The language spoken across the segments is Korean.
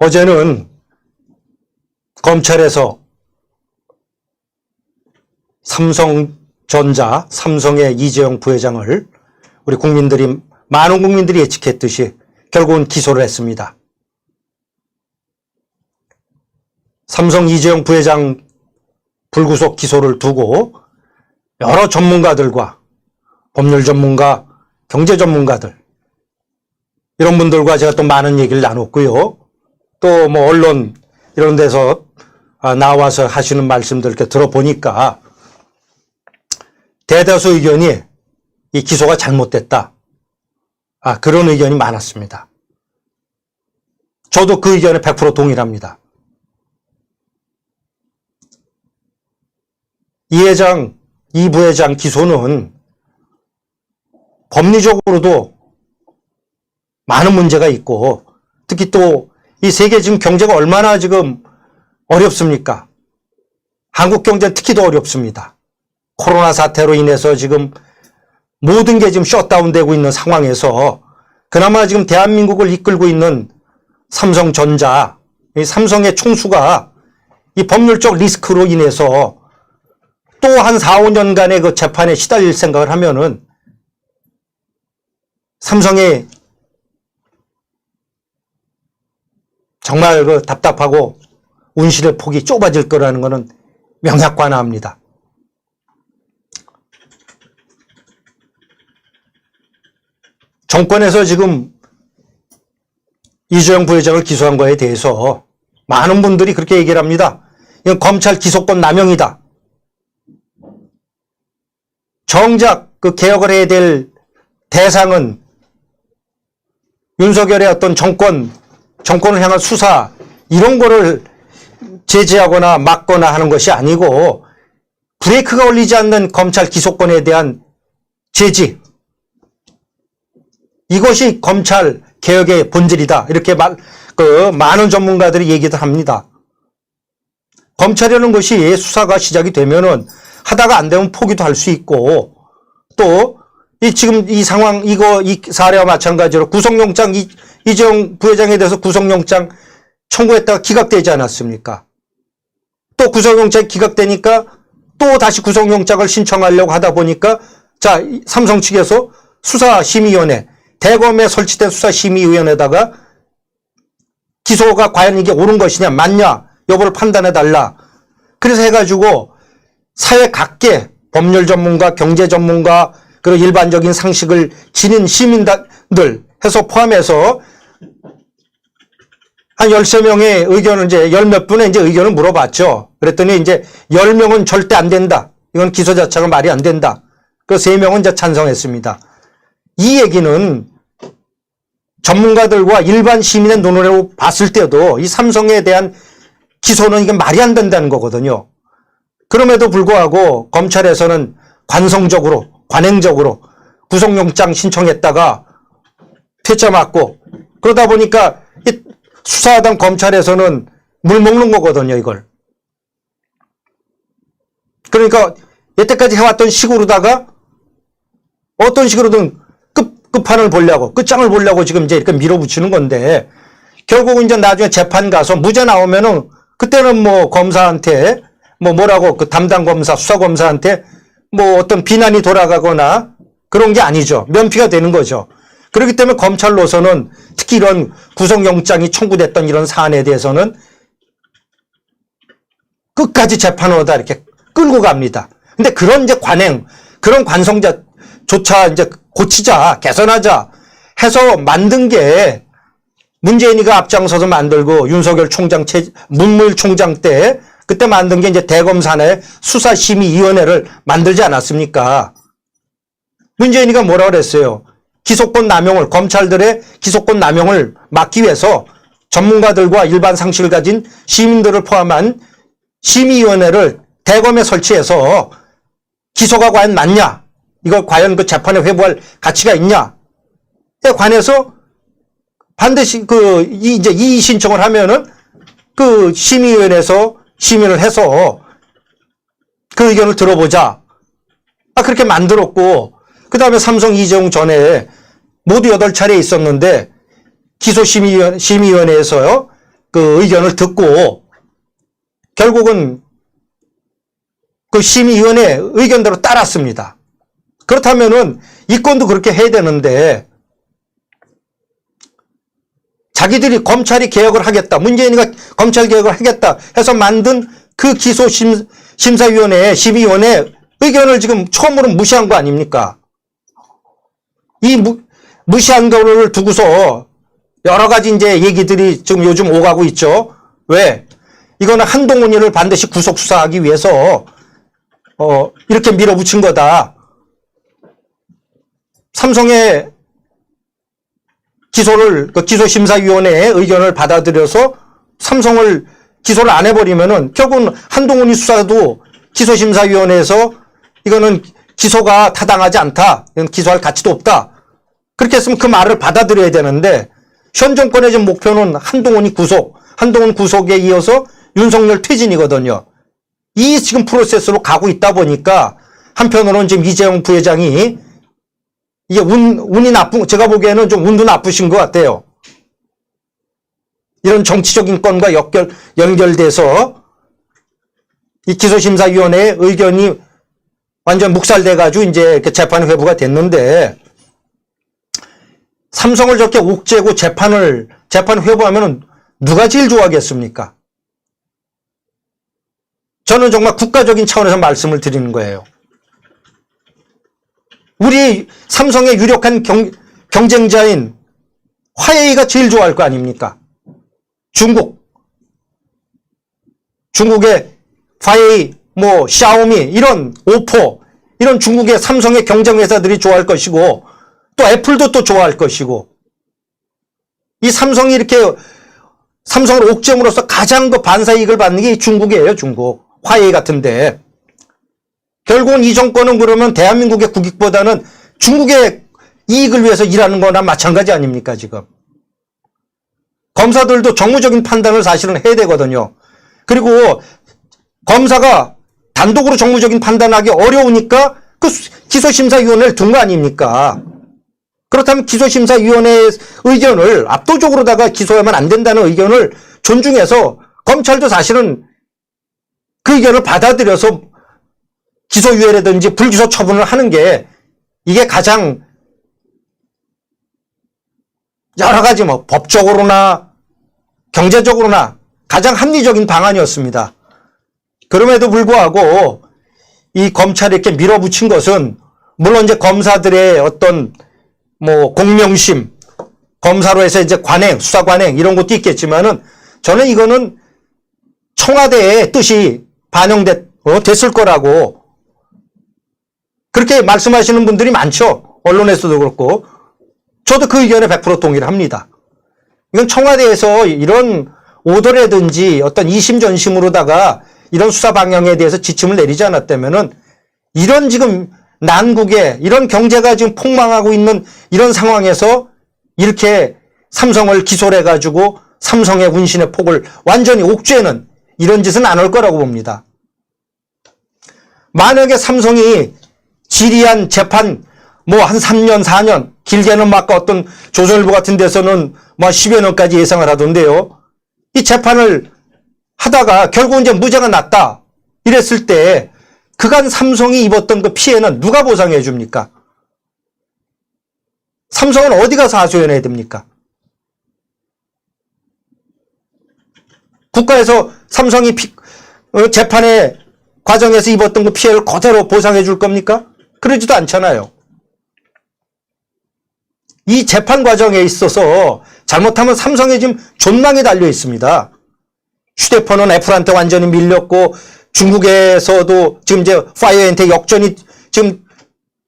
어제는 검찰에서 삼성전자, 삼성의 이재용 부회장을 우리 많은 국민들이 예측했듯이 결국은 기소를 했습니다. 삼성 이재용 부회장 불구속 기소를 두고 여러 전문가들과 법률 전문가, 경제 전문가들 이런 분들과 제가 또 많은 얘기를 나눴고요. 또 뭐 언론 이런 데서 나와서 하시는 말씀들 이렇게 들어보니까 대다수 의견이 이 기소가 잘못됐다. 그런 의견이 많았습니다. 저도 그 의견에 100% 동일합니다. 이 부회장 기소는 법리적으로도 많은 문제가 있고, 특히 또 이 세계 지금 경제가 얼마나 지금 어렵습니까? 한국 경제는 특히 더 어렵습니다. 코로나 사태로 인해서 지금 모든 게 지금 셧다운되고 있는 상황에서 그나마 지금 대한민국을 이끌고 있는 삼성전자, 이 삼성의 총수가 이 법률적 리스크로 인해서 또 한 4, 5년간의 그 재판에 시달릴 생각을 하면은 삼성의 정말 그 답답하고 운실의 폭이 좁아질 거라는 것은 명약관화합니다. 정권에서 지금 이재용 부회장을 기소한 거에 대해서 많은 분들이 그렇게 얘기를 합니다. 이건 검찰 기소권 남용이다. 정작 그 개혁을 해야 될 대상은 윤석열의 어떤 정권을 향한 수사 이런 거를 제재하거나 막거나 하는 것이 아니고 브레이크가 걸리지 않는 검찰 기소권에 대한 제지, 이것이 검찰 개혁의 본질이다. 이렇게 많은 전문가들이 얘기도 합니다. 검찰이라는 것이 수사가 시작이 되면은 하다가 안 되면 포기도 할 수 있고, 또 지금 이 상황 이 사례와 마찬가지로 구속영장 이재용 부회장에 대해서 구속영장 청구했다가 기각되지 않았습니까? 또 구속영장이 기각되니까 또 다시 구속영장을 신청하려고 하다 보니까 삼성 측에서 수사심의위원회, 대검에 설치된 수사심의위원회에다가 기소가 과연 이게 옳은 것이냐 맞냐 여부를 판단해달라. 그래서 해가지고 사회 각계 법률 전문가, 경제 전문가, 그리고 일반적인 상식을 지닌 시민들 해서 포함해서 한 13명의 의견을 열몇 분의 의견을 물어봤죠. 그랬더니 10명은 절대 안 된다. 이건 기소 자체가 말이 안 된다. 그 3명은 찬성했습니다. 이 얘기는 전문가들과 일반 시민의 눈으로 봤을 때도 이 삼성에 대한 기소는 이게 말이 안 된다는 거거든요. 그럼에도 불구하고 검찰에서는 관행적으로 구속영장 신청했다가 퇴짜 맞고 그러다 보니까 수사하던 검찰에서는 물 먹는 거거든요, 이걸. 그러니까 여태까지 해왔던 식으로다가 어떤 식으로든 끝판을 보려고, 끝장을 보려고 지금 이렇게 밀어붙이는 건데, 결국은 나중에 재판 가서 무죄 나오면은 그때는 뭐 검사한테 뭐라고 그 담당 검사, 수사검사한테 뭐 어떤 비난이 돌아가거나 그런 게 아니죠. 면피가 되는 거죠. 그렇기 때문에 검찰로서는 특히 이런 구속영장이 청구됐던 이런 사안에 대해서는 끝까지 재판으로다 이렇게 끌고 갑니다. 근데 그런 관행, 그런 관성조차 고치자, 개선하자 해서 만든 게 문재인이가 앞장서서 만들고 윤석열 문무일 총장 때 그때 만든 게 대검사내 수사심의위원회를 만들지 않았습니까? 문재인이가 뭐라 그랬어요? 기소권 남용을, 검찰들의 기소권 남용을 막기 위해서 전문가들과 일반 상식을 가진 시민들을 포함한 심의위원회를 대검에 설치해서 기소가 과연 맞냐? 이걸 과연 그 재판에 회부할 가치가 있냐? 에 관해서 반드시 이의 신청을 하면은 그 심의위원회에서 심의를 해서 그 의견을 들어보자. 그렇게 만들었고, 그 다음에 삼성 이재용 전에 모두 8차례 있었는데, 기소심의위원회에서요, 그 의견을 듣고 결국은 그 심의위원회 의견대로 따랐습니다. 그렇다면은 이 건도 그렇게 해야 되는데 자기들이 검찰이 개혁을 하겠다, 문재인이가 검찰 개혁을 하겠다 해서 만든 그 기소심사위원회, 심의위원회 의견을 지금 처음으로 무시한 거 아닙니까? 이 무시한 거를 두고서 여러 가지 이제 얘기들이 지금 요즘 오가고 있죠. 왜? 이거는 한동훈이를 반드시 구속 수사하기 위해서 이렇게 밀어붙인 거다. 삼성의 기소를 그 기소심사위원회의 의견을 받아들여서 삼성을 기소를 안 해버리면은 결국은 한동훈이 수사도 기소심사위원회에서 이거는 기소가 타당하지 않다. 이건 기소할 가치도 없다. 그렇게 했으면 그 말을 받아들여야 되는데 현 정권의 지금 목표는 한동훈이 구속, 한동훈 구속에 이어서 윤석열 퇴진이거든요. 이 지금 프로세스로 가고 있다 보니까 한편으로는 지금 이재용 부회장이 이게 운이 나쁜, 제가 보기에는 좀 운도 나쁘신 것 같아요. 이런 정치적인 건과 연결돼서 이 기소심사위원회의 의견이 완전 묵살돼가지고 이제 이렇게 재판 회부가 됐는데 삼성을 저렇게 옥죄고 재판 회부하면은 누가 제일 좋아하겠습니까? 저는 정말 국가적인 차원에서 말씀을 드리는 거예요. 우리 삼성의 유력한 경쟁자인 화웨이가 제일 좋아할 거 아닙니까? 중국의 화웨이, 샤오미, 이런 오포, 이런 중국의 삼성의 경쟁 회사들이 좋아할 것이고, 또 애플도 또 좋아할 것이고, 이 삼성이 이렇게 삼성을 옥죄므로써 가장 그 반사이익을 받는 게 중국이에요, 중국. 화웨이 같은데. 결국은 이 정권은 그러면 대한민국의 국익보다는 중국의 이익을 위해서 일하는 거나 마찬가지 아닙니까, 지금. 검사들도 정무적인 판단을 사실은 해야 되거든요. 그리고 검사가 단독으로 정무적인 판단하기 어려우니까 그 기소심사위원회를 둔 거 아닙니까? 그렇다면 기소심사위원회의 의견을 압도적으로다가 기소하면 안 된다는 의견을 존중해서 검찰도 사실은 그 의견을 받아들여서 기소유예라든지 불기소 처분을 하는 게 이게 가장 여러 가지 법적으로나 경제적으로나 가장 합리적인 방안이었습니다. 그럼에도 불구하고 이 검찰이 이렇게 밀어붙인 것은 물론 이제 검사들의 어떤 공명심, 검사로 해서 이제 관행, 수사 관행 이런 것도 있겠지만은 저는 이거는 청와대의 뜻이 반영됐을 거라고 그렇게 말씀하시는 분들이 많죠. 언론에서도 그렇고. 저도 그 의견에 100% 동의를 합니다. 이건 청와대에서 이런 오더라든지 어떤 이심전심으로다가 이런 수사 방향에 대해서 지침을 내리지 않았다면은 이런 지금 난국에 이런 경제가 지금 폭망하고 있는 이런 상황에서 이렇게 삼성을 기소를 해가지고 삼성의 운신의 폭을 완전히 옥죄는 이런 짓은 안 할 거라고 봅니다. 만약에 삼성이 지리한 재판 한 3년, 4년, 길게는 어떤 조선일보 같은 데서는 10여 년까지 예상을 하던데요. 이 재판을 하다가 결국 이제 무죄가 났다. 이랬을 때 그간 삼성이 입었던 그 피해는 누가 보상해 줍니까? 삼성은 어디 가서 하소연해야 됩니까? 국가에서 삼성이 재판의 과정에서 입었던 그 피해를 그대로 보상해 줄 겁니까? 그러지도 않잖아요. 이 재판 과정에 있어서 잘못하면 삼성에 지금 존망이 달려 있습니다. 휴대폰은 애플한테 완전히 밀렸고 중국에서도 지금 이제 파이어한테 역전이 지금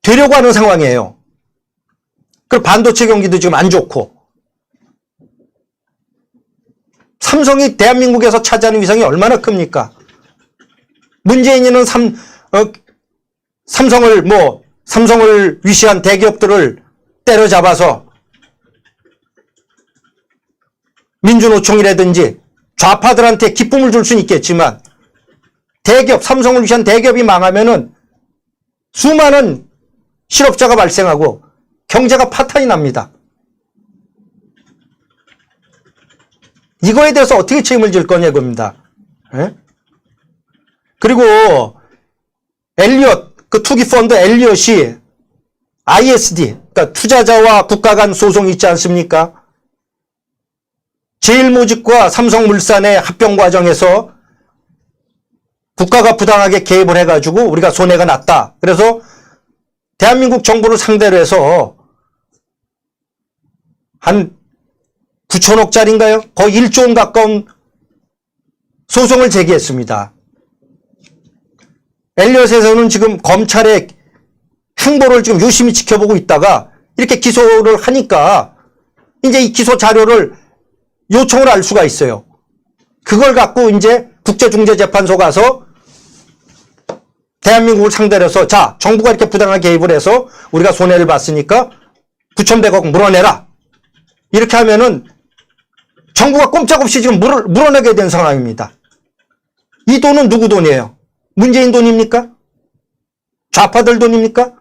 되려고 하는 상황이에요. 그리고 반도체 경기도 지금 안 좋고 삼성이 대한민국에서 차지하는 위상이 얼마나 큽니까? 문재인이는 삼성을 위시한 대기업들을 때려잡아서 민주노총이라든지 좌파들한테 기쁨을 줄 수는 있겠지만 대기업, 삼성을 위시한 대기업이 망하면은 수많은 실업자가 발생하고 경제가 파탄이 납니다. 이거에 대해서 어떻게 책임을 질 거냐 이겁니다. 예? 그리고 엘리엇, 그 투기펀드 엘리엇이 ISD, 그러니까 투자자와 국가 간 소송이 있지 않습니까? 제일모직과 삼성물산의 합병 과정에서 국가가 부당하게 개입을 해가지고 우리가 손해가 났다. 그래서 대한민국 정부를 상대로 해서 한 9천억짜리인가요? 거의 1조 원 가까운 소송을 제기했습니다. 엘리엇에서는 지금 검찰의 행보를 지금 유심히 지켜보고 있다가 이렇게 기소를 하니까 이제 이 기소 자료를 요청을 할 수가 있어요. 그걸 갖고 이제 국제중재재판소 가서 대한민국을 상대로 해서 자, 정부가 이렇게 부당하게 개입을 해서 우리가 손해를 봤으니까 9,100억 물어내라. 이렇게 하면은 정부가 꼼짝없이 지금 물어내게 된 상황입니다. 이 돈은 누구 돈이에요? 문재인 돈입니까? 좌파들 돈입니까?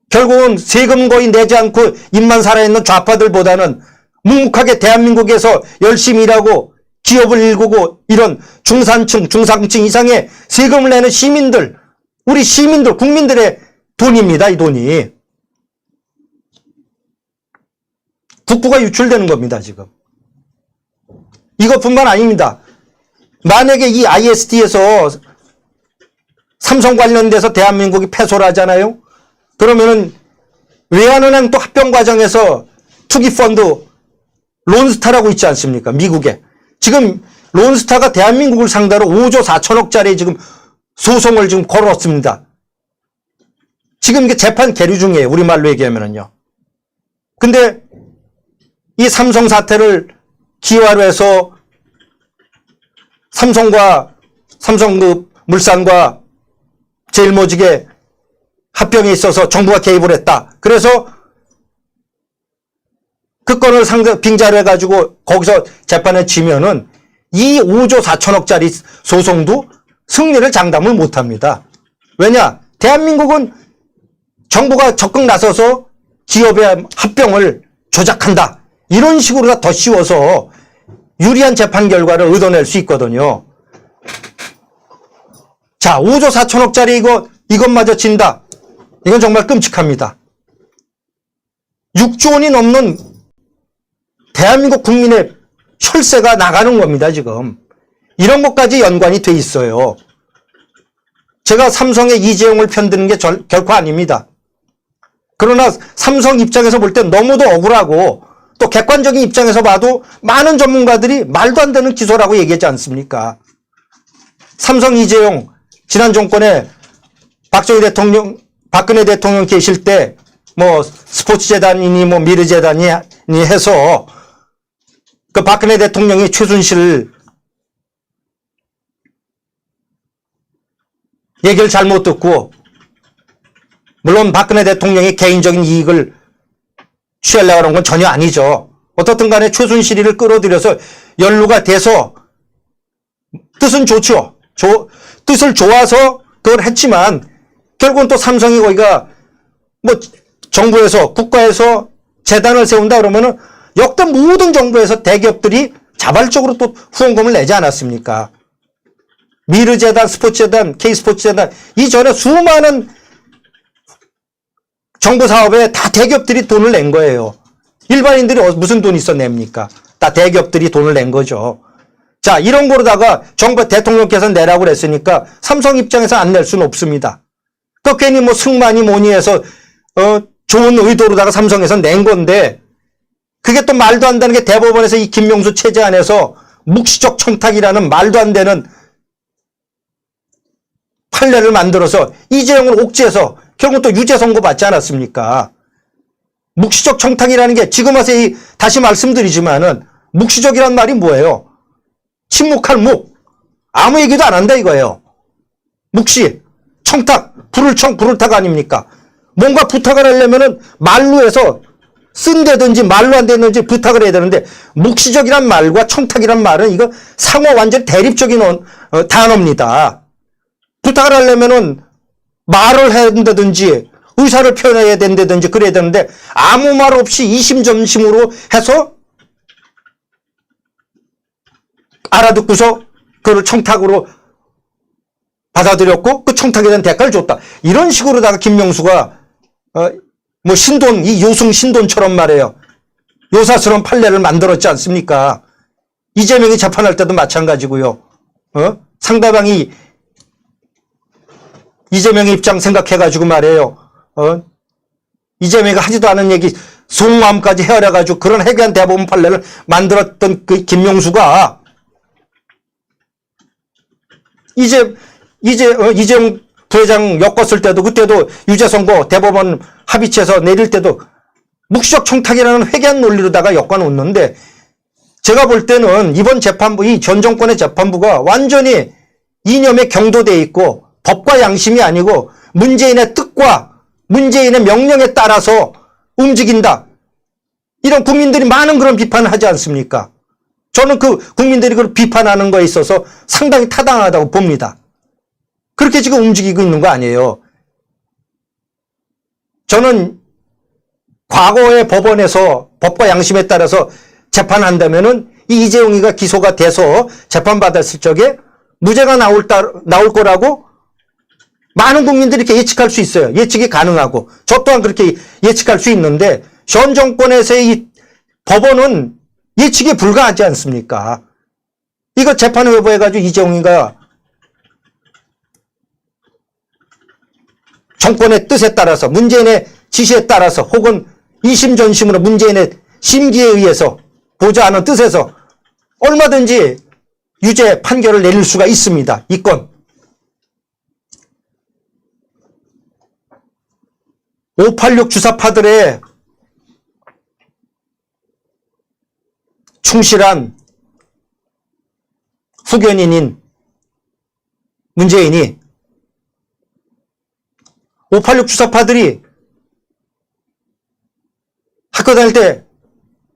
결국은 세금 거의 내지 않고 입만 살아있는 좌파들보다는 묵묵하게 대한민국에서 열심히 일하고 기업을 일구고 이런 중산층, 중상층 이상의 세금을 내는 시민들, 우리 시민들, 국민들의 돈입니다. 이 돈이. 국부가 유출되는 겁니다. 지금. 이것뿐만 아닙니다. 만약에 이 ISD에서 삼성 관련돼서 대한민국이 패소를 하잖아요. 그러면은 외환은행 또 합병 과정에서 투기펀드 론스타라고 있지 않습니까? 미국에. 지금 론스타가 대한민국을 상대로 5조 4천억짜리 지금 소송을 지금 걸었습니다. 지금 이게 재판 계류 중이에요. 우리말로 얘기하면은요. 근데 이 삼성 사태를 기화로 해서 삼성물산과 제일모직의 합병에 있어서 정부가 개입을 했다. 그래서 그 건을 빙자를 해가지고 거기서 재판에 지면은 이 5조 4천억짜리 소송도 승리를 장담을 못합니다. 왜냐? 대한민국은 정부가 적극 나서서 기업의 합병을 조작한다. 이런 식으로 더 쉬워서 유리한 재판 결과를 얻어낼 수 있거든요. 자, 5조 4천억짜리 이것마저 진다. 이건 정말 끔찍합니다. 6조 원이 넘는 대한민국 국민의 혈세가 나가는 겁니다, 지금. 이런 것까지 연관이 돼 있어요. 제가 삼성의 이재용을 편드는 게 결코 아닙니다. 그러나 삼성 입장에서 볼 땐 너무도 억울하고 또 객관적인 입장에서 봐도 많은 전문가들이 말도 안 되는 기소라고 얘기하지 않습니까? 삼성 이재용, 지난 정권에 박근혜 대통령 계실 때 뭐 스포츠재단이니 뭐 미르재단이 해서 그 박근혜 대통령이 최순실 얘기를 잘못 듣고, 물론 박근혜 대통령이 개인적인 이익을 취하려고 하는 건 전혀 아니죠. 어떻든 간에 최순실이를 끌어들여서 연루가 돼서 뜻은 좋죠. 뜻을 좋아서 그걸 했지만 결국은 또 삼성이 거기가 뭐 정부에서 국가에서 재단을 세운다 그러면은 역대 모든 정부에서 대기업들이 자발적으로 또 후원금을 내지 않았습니까? 미르재단, 스포츠재단, K스포츠재단 이전에 수많은 정부 사업에 다 대기업들이 돈을 낸 거예요. 일반인들이 무슨 돈 있어 냅니까? 다 대기업들이 돈을 낸 거죠. 자, 이런 거로다가 정부 대통령께서 내라고 그랬으니까 삼성 입장에서 안 낼 수는 없습니다. 그 괜히 뭐 승마니 뭐니 해서 좋은 의도로다가 삼성에서 낸 건데 그게 또 말도 안 되는 게 대법원에서 이 김명수 체제 안에서 묵시적 청탁이라는 말도 안 되는 판례를 만들어서 이재용을 옥죄해서 결국 또 유죄 선고 받지 않았습니까? 묵시적 청탁이라는 게 지금 와서 다시 말씀드리지만은 묵시적이란 말이 뭐예요? 침묵할 묵. 아무 얘기도 안 한다 이거예요. 묵시, 청탁, 불을 탁 아닙니까? 뭔가 부탁을 하려면은 말로 해서 쓴다든지 말로 안 되는지 부탁을 해야 되는데 묵시적이란 말과 청탁이란 말은 이거 상호 완전 대립적인 단어입니다. 부탁을 하려면은 말을 해야 된다든지 의사를 표현해야 된다든지 그래야 되는데 아무 말 없이 이심점심으로 해서 알아듣고서 그걸 청탁으로 받아들였고 그 청탁에 대한 대가를 줬다. 이런 식으로다가 김명수가 뭐 신돈, 이 요승 신돈처럼 말해요. 요사스러운 판례를 만들었지 않습니까? 이재명이 재판할 때도 마찬가지고요. 상대방이 이재명의 입장 생각해가지고 말해요. 이재명이 하지도 않은 얘기 속마음까지 헤아려가지고 그런 해괴한 대법원 판례를 만들었던 그 김명수가 이재용 부회장 엮었을 때도 그때도 유죄 선고 대법원 합의체에서 내릴 때도 묵시적 청탁이라는 회개한 논리로다가 엮어놓는데 제가 볼 때는 이번 재판부, 이 전 정권의 재판부가 완전히 이념에 경도되어 있고 법과 양심이 아니고 문재인의 뜻과 문재인의 명령에 따라서 움직인다. 이런 국민들이 많은 그런 비판을 하지 않습니까? 저는 그 국민들이 그걸 비판하는 거에 있어서 상당히 타당하다고 봅니다. 그렇게 지금 움직이고 있는 거 아니에요. 저는 과거의 법원에서 법과 양심에 따라서 재판한다면은 이 이재용이가 기소가 돼서 재판받았을 적에 무죄가 나올 거라고 많은 국민들이 이렇게 예측할 수 있어요. 예측이 가능하고 저 또한 그렇게 예측할 수 있는데 현 정권에서의 이 법원은 예측이 불가하지 않습니까? 이거 재판을 회부해가지고 이재용이가 정권의 뜻에 따라서 문재인의 지시에 따라서 혹은 이심전심으로 문재인의 심기에 의해서 보지 않은 뜻에서 얼마든지 유죄 판결을 내릴 수가 있습니다. 이 건. 586 주사파들의 충실한 후견인인 문재인이 586 주사파들이 학교 다닐 때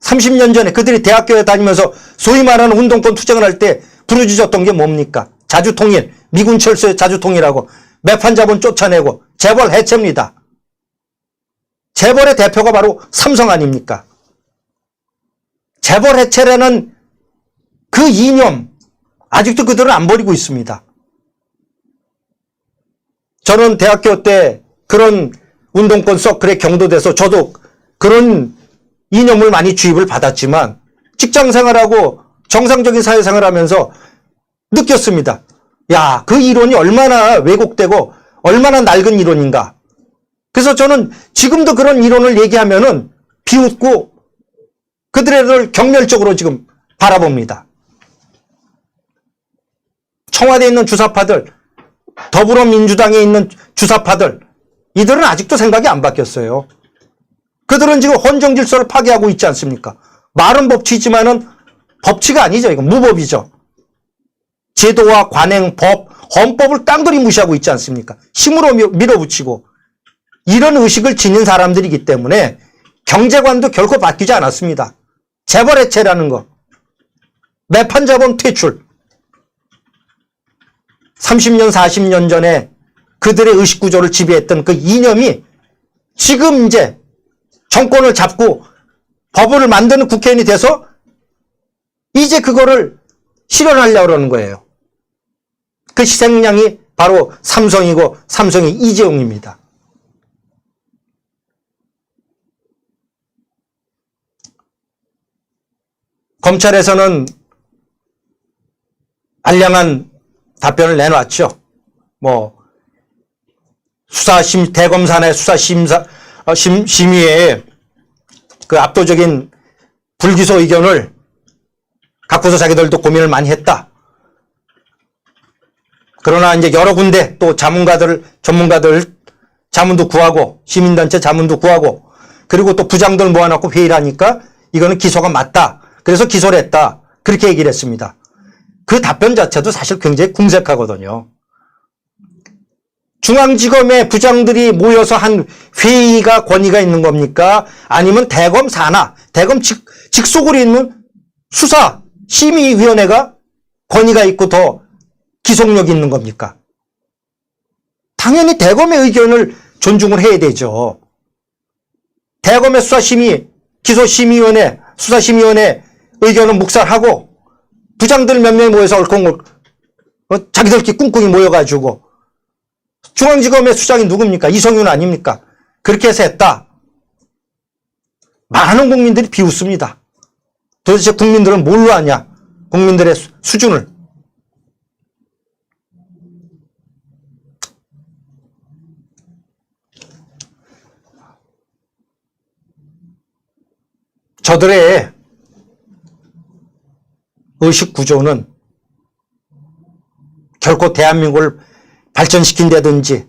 30년 전에 그들이 대학교에 다니면서 소위 말하는 운동권 투쟁을 할 때 부르짖었던 게 뭡니까? 자주통일, 미군 철수의 자주통일하고 매판자본 쫓아내고 재벌 해체입니다. 재벌의 대표가 바로 삼성 아닙니까? 재벌 해체라는 그 이념 아직도 그들은 안 버리고 있습니다. 저는 대학교 때 그런 운동권 서클에 경도돼서 저도 그런 이념을 많이 주입을 받았지만 직장생활하고 정상적인 사회생활하면서 느꼈습니다. 야, 그 이론이 얼마나 왜곡되고 얼마나 낡은 이론인가. 그래서 저는 지금도 그런 이론을 얘기하면은 비웃고 그들을 경멸적으로 지금 바라봅니다. 청와대에 있는 주사파들, 더불어민주당에 있는 주사파들, 이들은 아직도 생각이 안 바뀌었어요. 그들은 지금 헌정 질서를 파괴하고 있지 않습니까? 말은 법치지만은 법치가 아니죠. 이건 무법이죠. 제도와 관행, 법, 헌법을 깡그리 무시하고 있지 않습니까? 힘으로 밀어붙이고 이런 의식을 지닌 사람들이기 때문에 경제관도 결코 바뀌지 않았습니다. 재벌 해체라는 거, 매판자본 퇴출, 30년, 40년 전에 그들의 의식구조를 지배했던 그 이념이 지금 이제 정권을 잡고 법을 만드는 국회의원이 돼서 이제 그거를 실현하려고 그러는 거예요. 그 희생양이 바로 삼성이고 삼성의 이재용입니다. 검찰에서는 알량한 답변을 내놨죠. 뭐 대검사의 심의에 그 압도적인 불기소 의견을 갖고서 자기들도 고민을 많이 했다. 그러나 이제 여러 군데 또 전문가들 자문도 구하고 시민단체 자문도 구하고 그리고 또 부장들 모아놓고 회의를 하니까 이거는 기소가 맞다. 그래서 기소를 했다. 그렇게 얘기를 했습니다. 그 답변 자체도 사실 굉장히 궁색하거든요. 중앙지검의 부장들이 모여서 한 회의가 권위가 있는 겁니까? 아니면 대검 산하, 대검 직속으로 있는 수사, 심의위원회가 권위가 있고 더 기속력이 있는 겁니까? 당연히 대검의 의견을 존중을 해야 되죠. 대검의 수사심의, 기소심의위원회, 수사심의위원회 의견은 묵살하고 부장들 몇 명이 모여서 얼콩 자기들끼리 꿍꿍이 모여가지고 중앙지검의 수장이 누굽니까? 이성윤 아닙니까? 그렇게 해서 했다. 많은 국민들이 비웃습니다. 도대체 국민들은 뭘로 아냐? 국민들의 수준을. 저들의 의식 구조는 결코 대한민국을 발전시킨다든지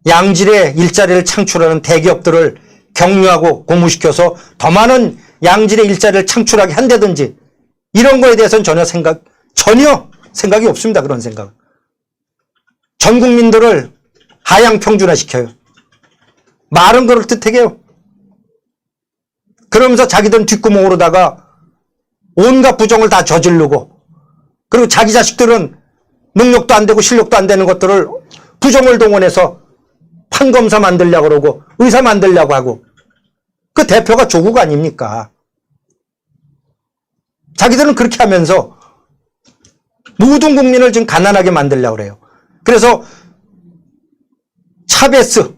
양질의 일자리를 창출하는 대기업들을 격려하고 고무시켜서 더 많은 양질의 일자리를 창출하게 한다든지 이런 거에 대해서는 전혀 생각이 없습니다. 그런 생각. 전 국민들을 하향 평준화시켜요. 말은 그럴듯하게 해요. 그러면서 자기들은 뒷구멍으로다가 온갖 부정을 다 저지르고 그리고 자기 자식들은 능력도 안 되고 실력도 안 되는 것들을 부정을 동원해서 판검사 만들려고 그러고 의사 만들려고 하고 그 대표가 조국 아닙니까? 자기들은 그렇게 하면서 모든 국민을 지금 가난하게 만들려고 그래요. 그래서 차베스,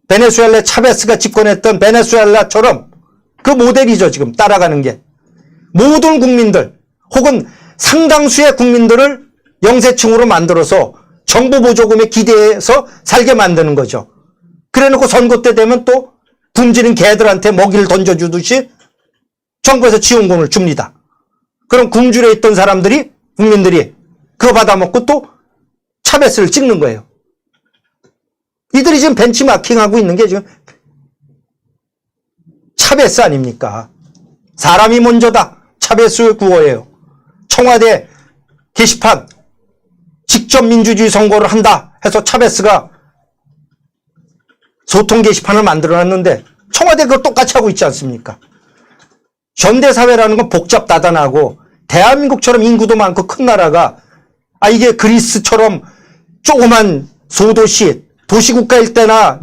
베네수엘라 차베스가 집권했던 베네수엘라처럼 그 모델이죠. 지금 따라가는 게. 모든 국민들 혹은 상당수의 국민들을 영세층으로 만들어서 정부 보조금에 기대해서 살게 만드는 거죠. 그래놓고 선거 때 되면 또 굶주린 개들한테 먹이를 던져주듯이 정부에서 지원금을 줍니다. 그럼 굶주려 있던 사람들이 국민들이 그거 받아먹고 또 차베스를 찍는 거예요. 이들이 지금 벤치마킹하고 있는 게 지금 차베스 아닙니까? 사람이 먼저다. 차베스 구호예요. 청와대 게시판 직접 민주주의 선거를 한다 해서 차베스가 소통 게시판을 만들어놨는데 청와대 그걸 똑같이 하고 있지 않습니까? 현대사회라는 건 복잡다단하고 대한민국처럼 인구도 많고 큰 나라가 이게 그리스처럼 조그만 소도시 도시국가일 때나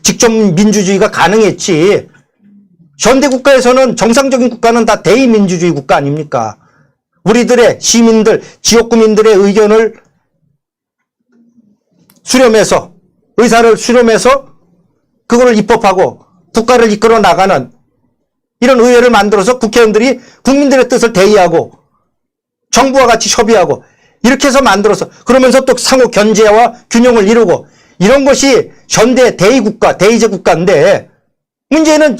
직접 민주주의가 가능했지. 현대국가에서는 정상적인 국가는 다 대의민주주의 국가 아닙니까? 우리들의 시민들, 지역구민들의 의견을 수렴해서 의사를 수렴해서 그거를 입법하고 국가를 이끌어 나가는 이런 의회를 만들어서 국회의원들이 국민들의 뜻을 대의하고 정부와 같이 협의하고 이렇게 해서 만들어서 그러면서 또 상호 견제와 균형을 이루고 이런 것이 현대 대의국가, 대의제 국가인데 문제는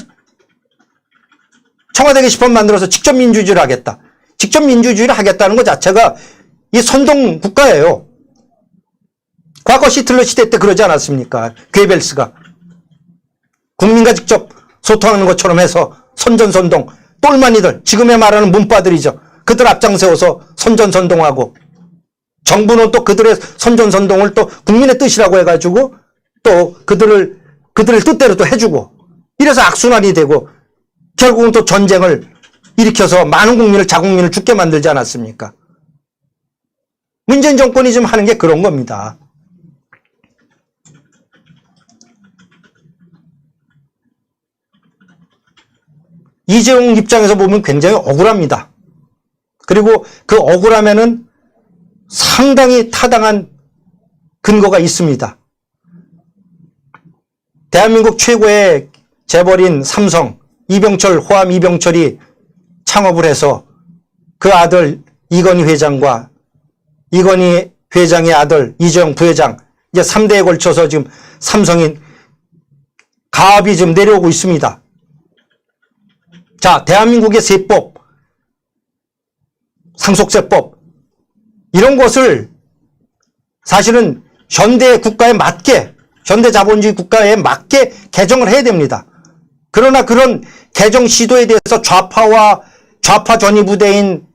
청와대 게시판 만들어서 직접 민주주의를 하겠다. 직접 민주주의를 하겠다는 것 자체가 이 선동 국가예요. 과거 시틀러 시대 때 그러지 않았습니까? 괴벨스가. 국민과 직접 소통하는 것처럼 해서 선전선동, 똘마니들, 지금에 말하는 문파들이죠. 그들 앞장세워서 선전선동하고 정부는 또 그들의 선전선동을 또 국민의 뜻이라고 해가지고 또 그들의 뜻대로 또 해주고 이래서 악순환이 되고 결국은 또 전쟁을 일으켜서 많은 국민을 자국민을 죽게 만들지 않았습니까? 문재인 정권이 지금 하는 게 그런 겁니다. 이재용 입장에서 보면 굉장히 억울합니다. 그리고 그 억울함에는 상당히 타당한 근거가 있습니다. 대한민국 최고의 재벌인 삼성, 호암 이병철이 창업을 해서 그 아들 이건희 회장과 이건희 회장의 아들 이재용 부회장 이제 3대에 걸쳐서 지금 삼성인 가압이 지금 내려오고 있습니다. 자, 대한민국의 세법, 상속세법 이런 것을 사실은 현대 국가에 맞게 현대 자본주의 국가에 맞게 개정을 해야 됩니다. 그러나 그런 개정 시도에 대해서 좌파 전위부대인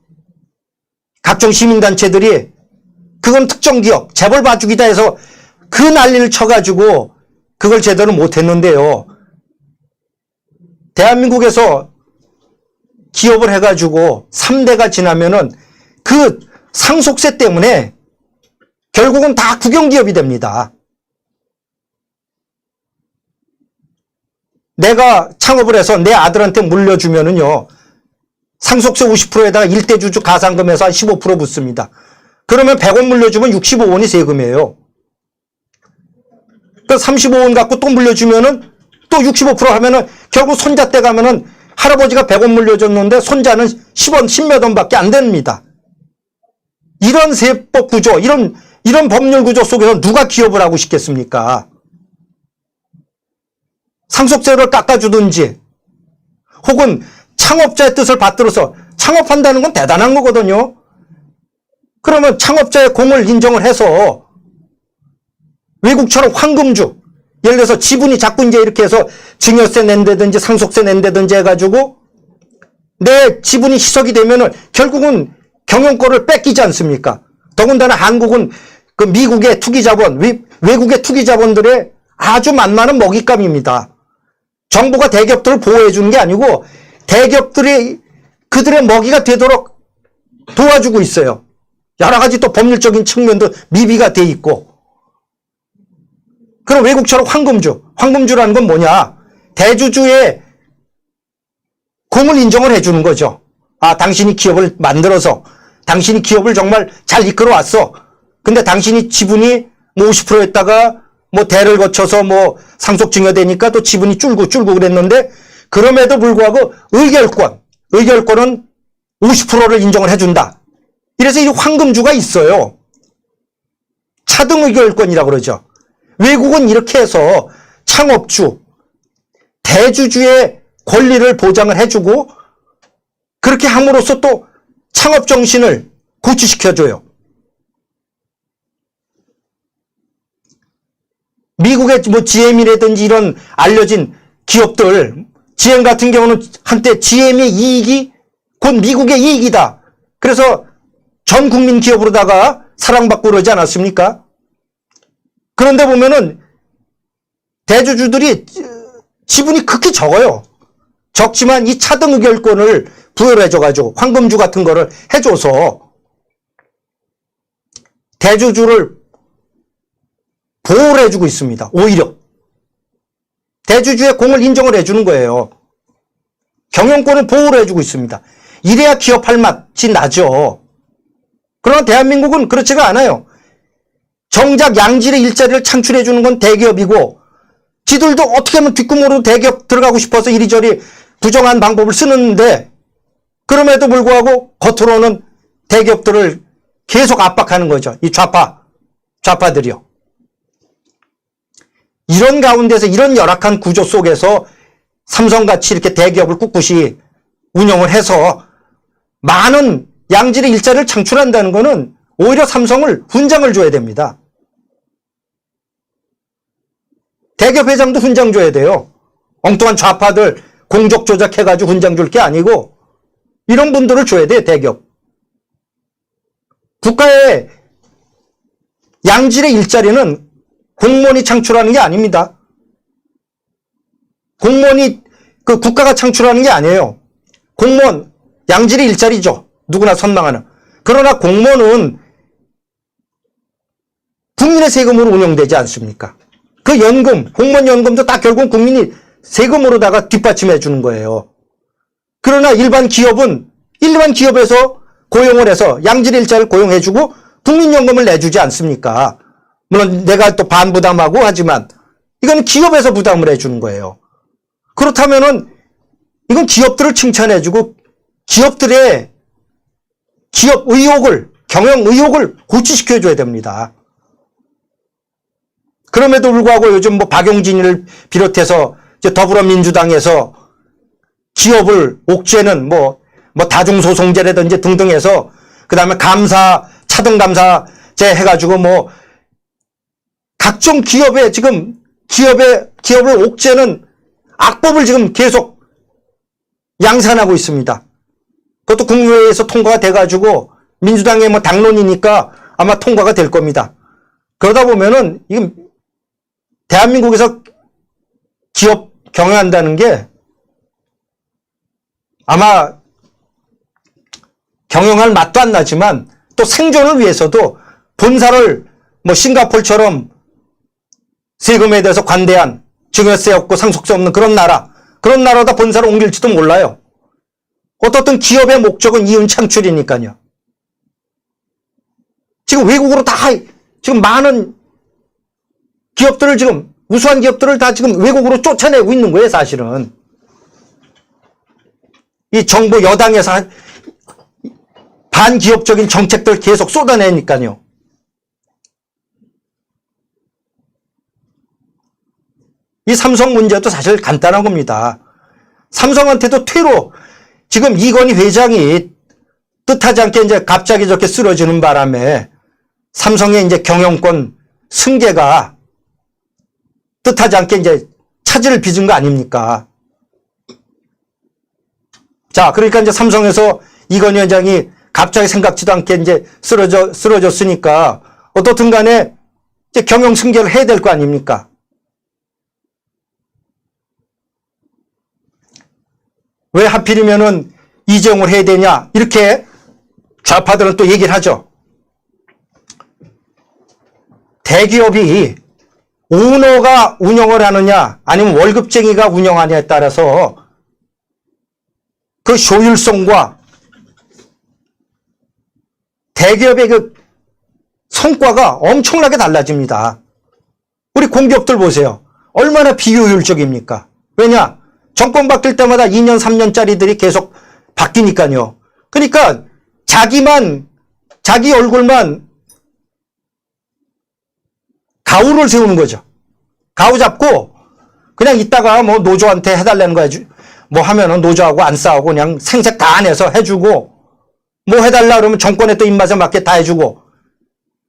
각종 시민단체들이 그건 특정 기업, 재벌 봐주기다 해서 그 난리를 쳐가지고 그걸 제대로 못했는데요. 대한민국에서 기업을 해가지고 3대가 지나면은 그 상속세 때문에 결국은 다 국영기업이 됩니다. 내가 창업을 해서 내 아들한테 물려주면은요, 상속세 50%에다가 일대주주 가산금에서 한 15% 붙습니다. 그러면 100원 물려주면 65원이 세금이에요. 그 35원 갖고 또 물려주면은 또 65% 하면은 결국 손자 때 가면은 할아버지가 100원 물려줬는데 손자는 10원, 10몇 원밖에 안 됩니다. 이런 세법 구조, 이런 법률 구조 속에서 누가 기업을 하고 싶겠습니까? 상속세를 깎아주든지 혹은 창업자의 뜻을 받들어서 창업한다는 건 대단한 거거든요. 그러면 창업자의 공을 인정을 해서 외국처럼 황금주, 예를 들어서 지분이 자꾸 이제 이렇게 해서 증여세 낸다든지 상속세 낸다든지 해가지고 내 지분이 희석이 되면은 결국은 경영권을 뺏기지 않습니까? 더군다나 한국은 그 미국의 투기자본, 외국의 투기자본들의 아주 만만한 먹잇감입니다. 정부가 대기업들을 보호해 주는 게 아니고 대기업들이 그들의 먹이가 되도록 도와주고 있어요. 여러 가지 또 법률적인 측면도 미비가 돼 있고. 그럼 외국처럼 황금주라는 건 뭐냐? 대주주의 공을 인정을 해주는 거죠. 아, 당신이 기업을 만들어서, 당신이 기업을 정말 잘 이끌어 왔어. 근데 당신이 지분이 뭐 50%였다가 뭐 대를 거쳐서 뭐 상속증여되니까 또 지분이 줄고 그랬는데, 그럼에도 불구하고 의결권은 50%를 인정을 해준다. 이래서 이 황금주가 있어요. 차등 의결권이라고 그러죠. 외국은 이렇게 해서 창업주, 대주주의 권리를 보장을 해주고 그렇게 함으로써 또 창업 정신을 고취시켜줘요. 미국의 뭐 GM이라든지 이런 알려진 기업들, GM 같은 경우는 한때 GM의 이익이 곧 미국의 이익이다. 그래서 전 국민 기업으로다가 사랑받고 그러지 않았습니까? 그런데 보면은 대주주들이 지분이 극히 적어요. 적지만 이 차등 의결권을 부여를 해줘가지고 황금주 같은 거를 해줘서 대주주를 보호를 해주고 있습니다. 오히려 대주주의 공을 인정을 해주는 거예요. 경영권을 보호를 해주고 있습니다. 이래야 기업할 맛이 나죠. 그러나 대한민국은 그렇지가 않아요. 정작 양질의 일자리를 창출해 주는 건 대기업이고 지들도 어떻게 하면 뒷구멍으로 대기업 들어가고 싶어서 이리저리 부정한 방법을 쓰는데 그럼에도 불구하고 겉으로는 대기업들을 계속 압박하는 거죠. 이 좌파들이요. 이런 가운데서 이런 열악한 구조 속에서 삼성같이 이렇게 대기업을 꿋꿋이 운영을 해서 많은 양질의 일자리를 창출한다는 것은 오히려 삼성을 훈장을 줘야 됩니다. 대기업 회장도 훈장 줘야 돼요. 엉뚱한 좌파들 공적 조작해가지고 훈장 줄 게 아니고 이런 분들을 줘야 돼요. 대기업. 국가의 양질의 일자리는 공무원이 창출하는 게 아닙니다. 공무원이 그 국가가 창출하는 게 아니에요. 공무원 양질의 일자리죠. 누구나 선망하는. 그러나 공무원은 국민의 세금으로 운영되지 않습니까? 그 연금, 공무원 연금도 다 결국 국민이 세금으로다가 뒷받침해 주는 거예요. 그러나 일반 기업에서 고용을 해서 양질의 일자리를 고용해주고 국민연금을 내주지 않습니까? 물론 내가 또 반부담하고 하지만 이건 기업에서 부담을 해주는 거예요. 그렇다면은 이건 기업들을 칭찬해주고 기업들의 기업 의욕을, 경영 의욕을 고취시켜줘야 됩니다. 그럼에도 불구하고 요즘 뭐 박용진을 비롯해서 이제 더불어민주당에서 기업을 옥죄는 뭐 다중소송제라든지 등등 해서 그 다음에 차등감사제 해가지고 뭐 각종 기업에 지금 기업을 옥죄는 악법을 지금 계속 양산하고 있습니다. 그것도 국무회의에서 통과가 돼가지고 민주당의 뭐 당론이니까 아마 통과가 될 겁니다. 그러다 보면은 이건 대한민국에서 기업 경영한다는 게 아마 경영할 맛도 안 나지만 또 생존을 위해서도 본사를 뭐 싱가포르처럼 세금에 대해서 관대한 증여세 없고 상속세 없는 그런 나라다 본사를 옮길지도 몰라요. 어떻든 기업의 목적은 이윤 창출이니까요. 지금 외국으로 다 지금 많은 기업들을 지금 우수한 기업들을 다 지금 외국으로 쫓아내고 있는 거예요, 사실은. 이 정부 여당에서 반기업적인 정책들 계속 쏟아내니까요. 이 삼성 문제도 사실 간단한 겁니다. 삼성한테도 퇴로, 지금 이건희 회장이 뜻하지 않게 이제 갑자기 저렇게 쓰러지는 바람에 삼성의 이제 경영권 승계가 뜻하지 않게 이제 차질을 빚은 거 아닙니까? 자, 그러니까 이제 삼성에서 이건희 회장이 갑자기 생각지도 않게 이제 쓰러졌으니까 어떻든 간에 이제 경영 승계를 해야 될 거 아닙니까? 왜 하필이면은 이재용을 해야 되냐? 이렇게 좌파들은 또 얘기를 하죠. 대기업이 오너가 운영을 하느냐 아니면 월급쟁이가 운영하느냐에 따라서 그 효율성과 대기업의 그 성과가 엄청나게 달라집니다. 우리 공기업들 보세요. 얼마나 비효율적입니까? 왜냐? 정권 바뀔 때마다 2년, 3년짜리들이 계속 바뀌니까요. 그러니까 자기 얼굴만 가오를 세우는 거죠. 가오 잡고 그냥 이따가 뭐 노조한테 해달라는 거 뭐 하면은 노조하고 안 싸우고 그냥 생색 다 안 해서 해주고 뭐 해달라 그러면 정권에 또 입맛에 맞게 다 해주고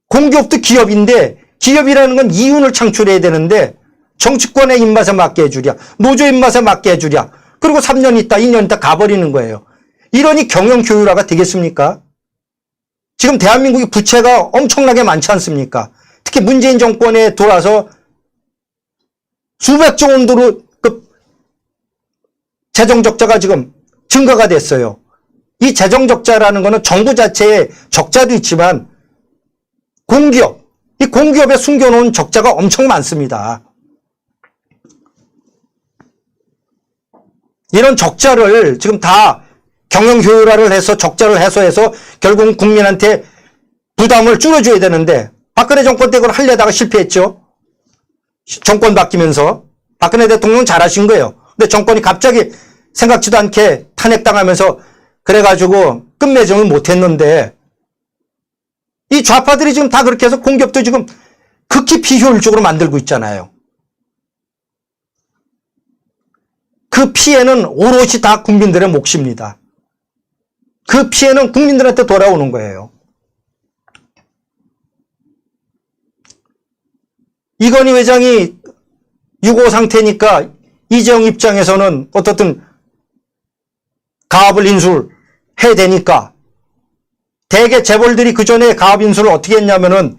공기업도 기업인데 기업이라는 건 이윤을 창출해야 되는데 정치권의 입맛에 맞게 해주랴 노조 입맛에 맞게 해주랴 그리고 3년 있다 2년 있다 가버리는 거예요. 이러니 경영 효율화가 되겠습니까? 지금 대한민국이 부채가 엄청나게 많지 않습니까? 특히 문재인 정권에 돌아서 수백조 원도로 그 재정적자가 지금 증가가 됐어요. 이 재정적자라는 거는 정부 자체의 적자도 있지만 이 공기업에 숨겨놓은 적자가 엄청 많습니다. 이런 적자를 지금 다 경영 효율화를 해서 적자를 해소해서 결국 국민한테 부담을 줄여줘야 되는데 박근혜 정권 때 그걸 하려다가 실패했죠. 정권 바뀌면서 박근혜 대통령 잘하신 거예요. 근데 정권이 갑자기 생각지도 않게 탄핵당하면서 그래가지고 끝맺음을 못했는데 이 좌파들이 지금 다 그렇게 해서 공기업도 지금 극히 비효율적으로 만들고 있잖아요. 그 피해는 오롯이 다 국민들의 몫입니다. 그 피해는 국민들한테 돌아오는 거예요. 이건희 회장이 6.5 상태니까 이재용 입장에서는 어떻든 가압을 인수해야 되니까 대개 재벌들이 그 전에 가압 인수를 어떻게 했냐면은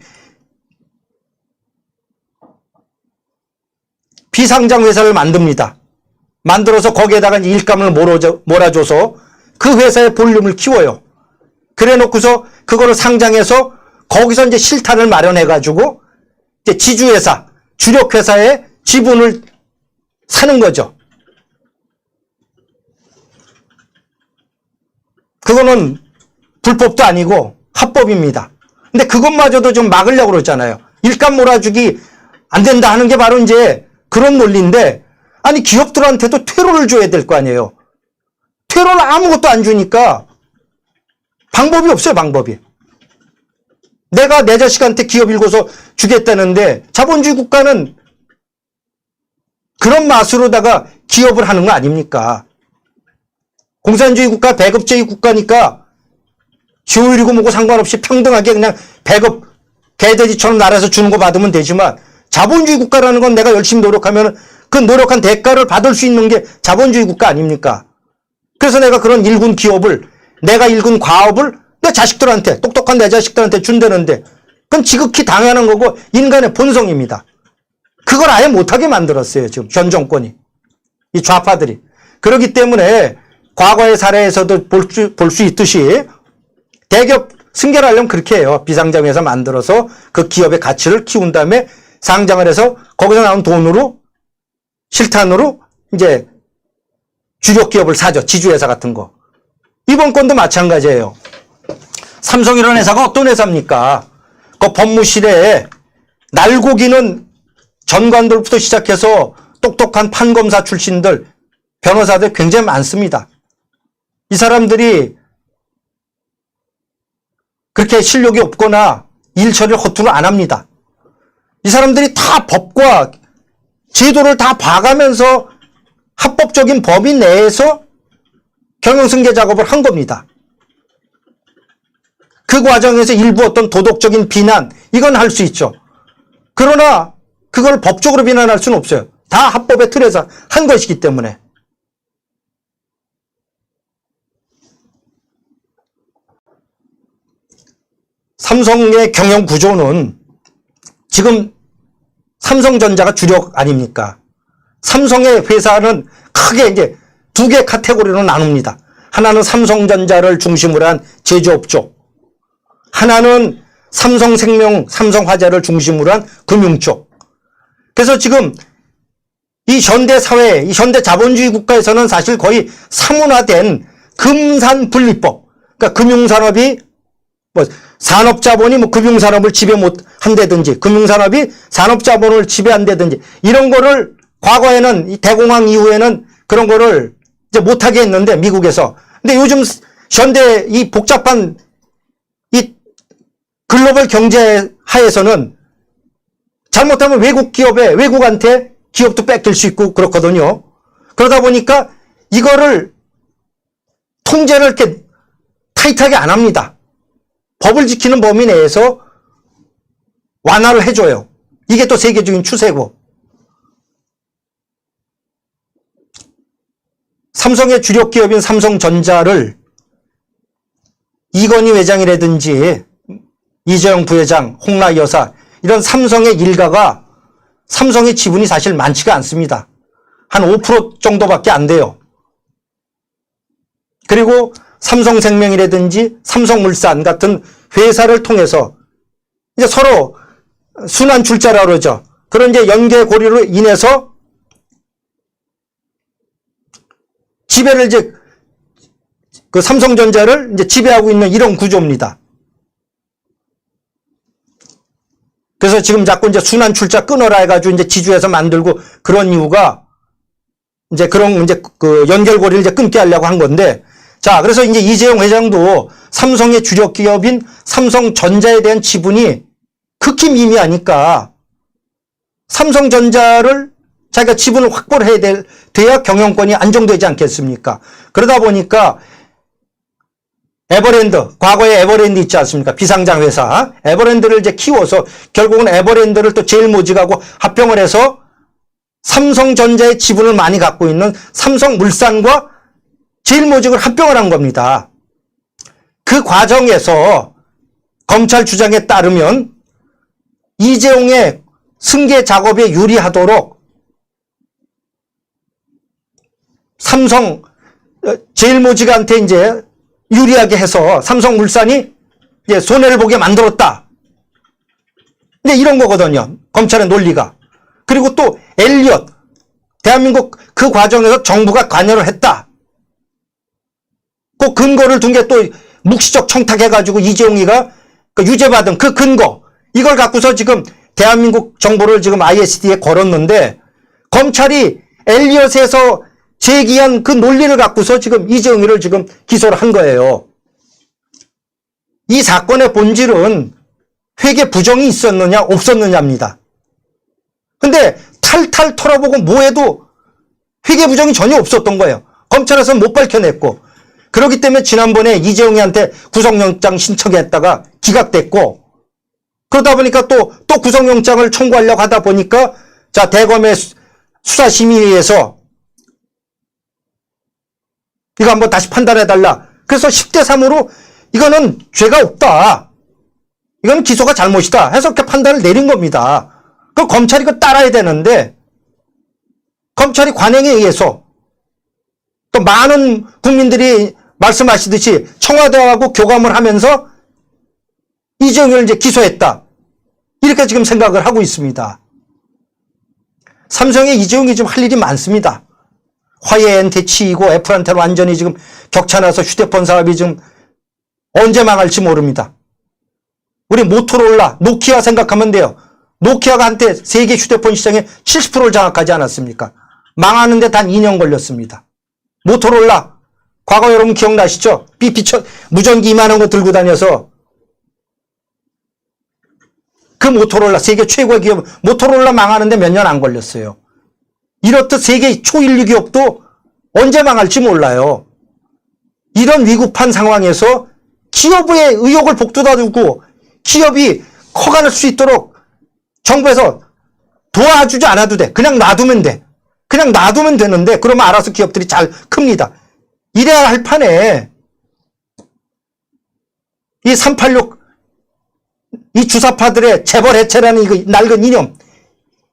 비상장 회사를 만듭니다. 만들어서 거기에다가 일감을 몰아줘서 그 회사의 볼륨을 키워요. 그래 놓고서 그거를 상장해서 거기서 이제 실탄을 마련해가지고 이제 지주회사, 주력회사의 지분을 사는 거죠. 그거는 불법도 아니고 합법입니다. 근데 그것마저도 좀 막으려고 그러잖아요. 일감 몰아주기 안 된다 하는 게 바로 이제 그런 논리인데 아니 기업들한테도 퇴로를 줘야 될 거 아니에요. 퇴로를 아무것도 안 주니까 방법이 없어요. 방법이. 내가 내 자식한테 기업 일궈서 주겠다는데 자본주의 국가는 그런 맛으로다가 기업을 하는 거 아닙니까? 공산주의 국가, 배급제의 국가니까 효율이고 뭐고 상관없이 평등하게 그냥 배급 개돼지처럼 나라에서 주는 거 받으면 되지만 자본주의 국가라는 건 내가 열심히 노력하면 그 노력한 대가를 받을 수 있는 게 자본주의 국가 아닙니까? 그래서 내가 그런 일군 기업을 내가 일군 과업을 내 자식들한테 똑똑한 내 자식들한테 준다는데 그건 지극히 당연한 거고 인간의 본성입니다. 그걸 아예 못하게 만들었어요. 지금 전 정권이. 이 좌파들이. 그렇기 때문에 과거의 사례에서도 볼 수 있듯이 대기업 승계를 하려면 그렇게 해요. 비상장회사 만들어서 그 기업의 가치를 키운 다음에 상장을 해서 거기서 나온 돈으로 실탄으로 이제 주력 기업을 사죠. 지주회사 같은 거. 이번 건도 마찬가지예요. 삼성이라는 회사가 어떤 회사입니까? 그 법무실에 날고기는 전관들부터 시작해서 똑똑한 판검사 출신들, 변호사들 굉장히 많습니다. 이 사람들이 그렇게 실력이 없거나 일 처리를 허투루 안 합니다. 이 사람들이 다 법과 제도를 다 봐가면서 합법적인 범위 내에서 경영승계 작업을 한 겁니다. 그 과정에서 일부 어떤 도덕적인 비난, 이건 할 수 있죠. 그러나 그걸 법적으로 비난할 수는 없어요. 다 합법의 틀에서 한 것이기 때문에. 삼성의 경영 구조는 지금 삼성전자가 주력 아닙니까? 삼성의 회사는 크게 이제 두 개 카테고리로 나눕니다. 하나는 삼성전자를 중심으로 한 제조업 쪽, 하나는 삼성생명, 삼성화재를 중심으로 한 금융 쪽. 그래서 지금 이 현대사회, 이 현대자본주의 국가에서는 사실 거의 사문화된 금산분리법, 그러니까 금융산업이 뭐 산업자본이 뭐 금융산업을 지배 못한다든지, 금융산업이 산업자본을 지배한다든지, 이런 거를 과거에는 이 대공황 이후에는 그런 거를 이제 못하게 했는데, 미국에서. 근데 요즘 현대 이 복잡한 이 글로벌 경제 하에서는 잘못하면 외국 기업에, 외국한테 기업도 뺏길 수 있고 그렇거든요. 그러다 보니까 이거를 통제를 이렇게 타이트하게 안 합니다. 법을 지키는 범위 내에서 완화를 해줘요. 이게 또 세계적인 추세고. 삼성의 주력 기업인 삼성전자를 이건희 회장이라든지 이재용 부회장, 홍라 여사, 이런 삼성의 일가가 삼성의 지분이 사실 많지가 않습니다. 한 5% 정도밖에 안 돼요. 그리고 삼성생명이라든지 삼성물산 같은 회사를 통해서 이제 서로 순환 출자라고 그러죠. 그런 이제 연계고리로 인해서 지배를 이제 그 삼성전자를 이제 지배하고 있는 이런 구조입니다. 그래서 지금 자꾸 이제 순환 출자 끊어라 해가지고 이제 지주에서 만들고 그런 이유가 이제 그런 이제 그 연결고리를 이제 끊게 하려고 한 건데, 자, 그래서 이제 이재용 회장도 삼성의 주력 기업인 삼성전자에 대한 지분이 극히 미미하니까 삼성전자를 자기가 지분을 확보를 해야 돼야 경영권이 안정되지 않겠습니까? 그러다 보니까 에버랜드, 과거에 에버랜드 있지 않습니까? 비상장 회사. 에버랜드를 이제 키워서 결국은 에버랜드를 또 제일모직하고 합병을 해서 삼성전자의 지분을 많이 갖고 있는 삼성물산과 제일모직을 합병을 한 겁니다. 그 과정에서 검찰 주장에 따르면 이재용의 승계 작업에 유리하도록 삼성 제일모직한테 이제 유리하게 해서 삼성물산이 이제 손해를 보게 만들었다. 이제 이런 거거든요. 검찰의 논리가. 그리고 또 엘리엇, 대한민국 그 과정에서 정부가 관여를 했다. 그 근거를 둔 게 또 묵시적 청탁해가지고 이재용이가 그 유죄받은 그 근거, 이걸 갖고서 지금 대한민국 정보를 지금 ISD에 걸었는데, 검찰이 엘리엇에서 제기한 그 논리를 갖고서 지금 이재용이를 지금 기소를 한 거예요. 이 사건의 본질은 회계 부정이 있었느냐 없었느냐입니다. 근데 탈탈 털어보고 뭐해도 회계 부정이 전혀 없었던 거예요. 검찰에서는 못 밝혀냈고, 그렇기 때문에 지난번에 이재용이한테 구속영장 신청했다가 기각됐고, 그러다 보니까 또 구속영장을 청구하려고 하다 보니까, 자, 대검의 수사심의위에서 이거 한번 다시 판단해달라. 그래서 10대3으로 이거는 죄가 없다, 이건 기소가 잘못이다 해서 이렇게 판단을 내린 겁니다. 그 검찰이 그거 따라야 되는데, 검찰이 관행에 의해서 또 많은 국민들이 말씀하시듯이 청와대하고 교감을 하면서 이재용을 이제 기소했다, 이렇게 지금 생각을 하고 있습니다. 삼성의 이재용이 지금 할 일이 많습니다. 화웨이한테 치이고 애플한테는 완전히 지금 격차나서 휴대폰 사업이 지금 언제 망할지 모릅니다. 우리 모토로라, 노키아 생각하면 돼요. 노키아가 한때 세계 휴대폰 시장의 70%를 장악하지 않았습니까? 망하는데 단 2년 걸렸습니다. 모토로라, 과거 여러분 기억나시죠? 무전기 2만원 거 들고 다녀서 그 모토로라, 세계 최고의 기업, 모토로라 망하는데 몇 년 안 걸렸어요. 이렇듯 세계 초일류 기업도 언제 망할지 몰라요. 이런 위급한 상황에서 기업의 의욕을 북돋아 주고 기업이 커갈 수 있도록 정부에서 도와주지 않아도 돼. 그냥 놔두면 돼. 그냥 놔두면 되는데 그러면 알아서 기업들이 잘 큽니다. 이래야 할 판에 이 386, 이 주사파들의 재벌 해체라는 이 낡은 이념,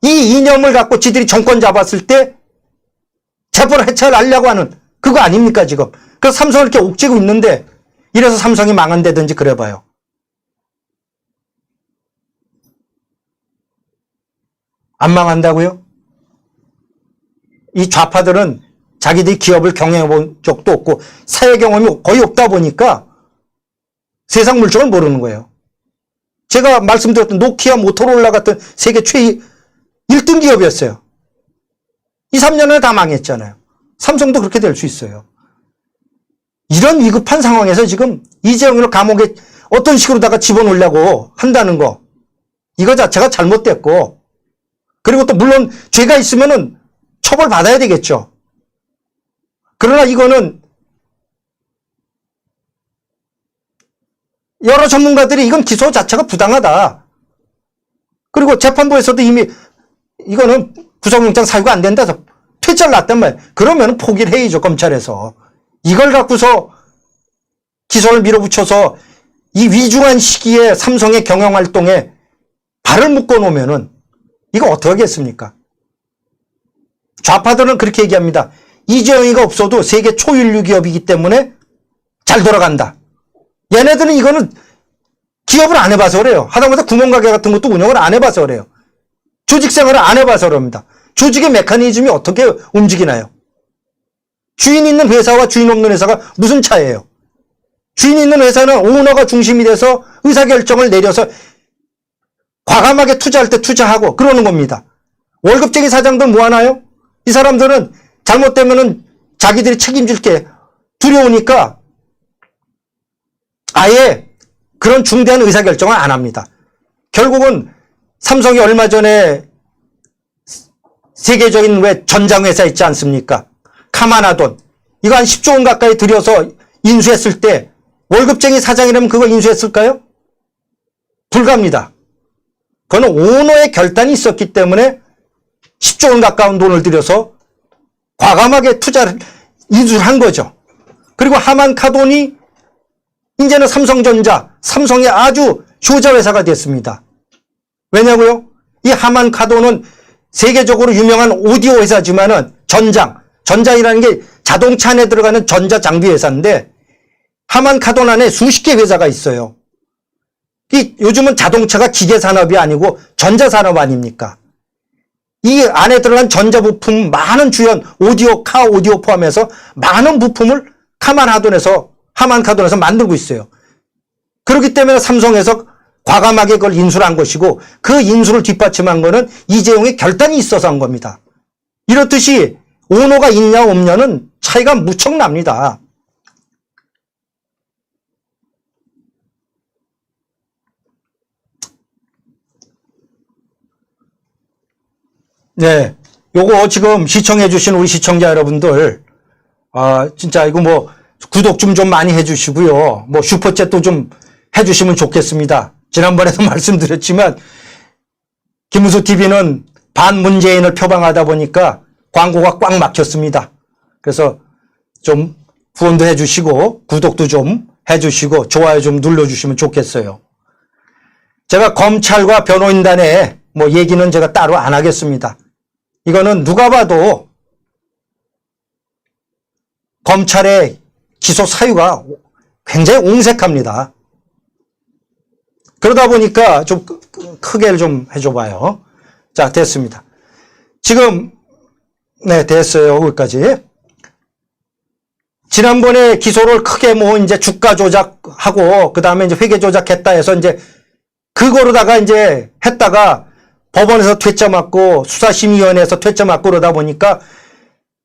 이 이념을 갖고 지들이 정권 잡았을 때 재벌 해체를 하려고 하는 그거 아닙니까 지금. 그래서 삼성을 이렇게 옥죄고 있는데 이래서 삼성이 망한다든지 그래봐요. 안 망한다고요? 이 좌파들은 자기들이 기업을 경영해 본 적도 없고 사회 경험이 거의 없다 보니까 세상 물정을 모르는 거예요. 제가 말씀드렸던 노키아, 모토로라 같은 세계 최 1등 기업이었어요. 2, 3년에 다 망했잖아요. 삼성도 그렇게 될 수 있어요. 이런 위급한 상황에서 지금 이재용을 감옥에 어떤 식으로다가 집어넣으려고 한다는 거, 이거 자체가 잘못됐고, 그리고 또 물론 죄가 있으면은 처벌받아야 되겠죠. 그러나 이거는 여러 전문가들이 이건 기소 자체가 부당하다. 그리고 재판부에서도 이미 이거는 구속영장 사유가 안 된다. 퇴짜를 놨단 말이에요. 그러면 포기를 해야죠, 검찰에서. 이걸 갖고서 기소를 밀어붙여서 이 위중한 시기에 삼성의 경영활동에 발을 묶어놓으면은 이거 어떻게 하겠습니까? 좌파들은 그렇게 얘기합니다. 이재용이가 없어도 세계 초일류 기업이기 때문에 잘 돌아간다. 얘네들은 이거는 기업을 안 해봐서 그래요. 하다못해 구멍가게 같은 것도 운영을 안 해봐서 그래요. 조직생활을 안 해봐서 그럽니다. 조직의 메커니즘이 어떻게 움직이나요? 주인 있는 회사와 주인 없는 회사가 무슨 차이예요? 주인 있는 회사는 오너가 중심이 돼서 의사결정을 내려서 과감하게 투자할 때 투자하고 그러는 겁니다. 월급쟁이 사장들 뭐 하나요? 이 사람들은 잘못되면은 자기들이 책임질 게 두려우니까 아예 그런 중대한 의사결정을 안 합니다. 결국은 삼성이 얼마 전에 세계적인 왜 전장회사 있지 않습니까? 카마나돈. 이거 한 10조 원 가까이 들여서 인수했을 때 월급쟁이 사장이라면 그거 인수했을까요? 불가합니다. 그거는 오너의 결단이 있었기 때문에 10조 원 가까운 돈을 들여서 과감하게 투자를 인수를 한 거죠. 그리고 하만카돈이 이제는 삼성전자, 삼성의 아주 효자 회사가 됐습니다. 왜냐고요? 이 하만카돈은 세계적으로 유명한 오디오 회사지만은 전장이라는 게 자동차 안에 들어가는 전자장비 회사인데 하만카돈 안에 수십 개 회사가 있어요. 요즘은 자동차가 기계산업이 아니고 전자산업 아닙니까? 이 안에 들어간 전자부품 많은 주연 오디오, 오디오 포함해서 많은 부품을 하만카돈에서 만들고 있어요. 그렇기 때문에 삼성에서 과감하게 그걸 인수를 한 것이고 그 인수를 뒷받침한 거는 이재용의 결단이 있어서 한 겁니다. 이렇듯이 오너가 있냐 없냐는 차이가 무척 납니다. 네, 요거 지금 시청해주신 우리 시청자 여러분들, 진짜 이거 뭐 구독 좀 많이 해주시고요. 뭐 슈퍼챗도 좀 해주시면 좋겠습니다. 지난번에도 말씀드렸지만 김우수 TV는 반문재인을 표방하다 보니까 광고가 꽉 막혔습니다. 그래서 좀 후원도 해주시고 구독도 좀 해주시고 좋아요 좀 눌러주시면 좋겠어요. 제가 검찰과 변호인단의 뭐 얘기는 제가 따로 안 하겠습니다. 이거는 누가 봐도 검찰의 기소 사유가 굉장히 옹색합니다. 그러다 보니까 좀 크게 좀 해줘봐요. 자, 됐습니다. 지금 네, 됐어요. 여기까지. 지난번에 기소를 크게 이제 주가 조작하고, 그 다음에 이제 회계 조작했다 해서 이제 그거로다가 이제 했다가 법원에서 퇴짜 맞고 수사심의위원회에서 퇴짜 맞고 그러다 보니까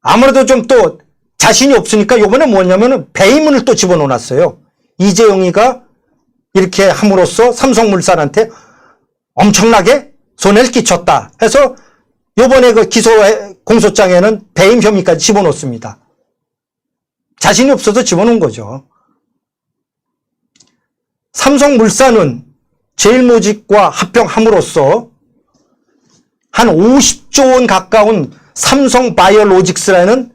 아무래도 좀 또 자신이 없으니까 요번에 뭐냐면은 배임을 또 집어넣어놨어요. 이재용이가 이렇게 함으로써 삼성물산한테 엄청나게 손해를 끼쳤다 해서 요번에 그 기소 공소장에는 배임 혐의까지 집어넣습니다. 자신이 없어서 집어넣은 거죠. 삼성물산은 제일모직과 합병함으로써 한 50조 원 가까운 삼성바이오로직스라는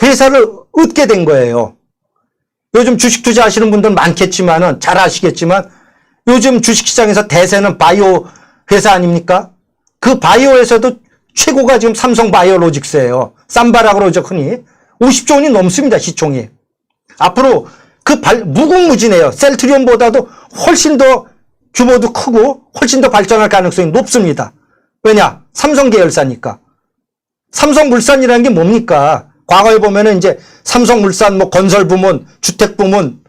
회사를 얻게 된 거예요. 요즘 주식 투자하시는 분들 많겠지만은 잘 아시겠지만 요즘 주식시장에서 대세는 바이오 회사 아닙니까? 그 바이오에서도 최고가 지금 삼성바이오로직스예요. 쌈바라고 그러죠, 흔히. 50조 원이 넘습니다, 시총이. 앞으로 무궁무진해요. 셀트리온보다도 훨씬 더 규모도 크고 훨씬 더 발전할 가능성이 높습니다. 왜냐? 삼성 계열사니까. 삼성물산이라는 게 뭡니까? 과거에 보면은 이제 삼성물산 건설부문, 주택부문,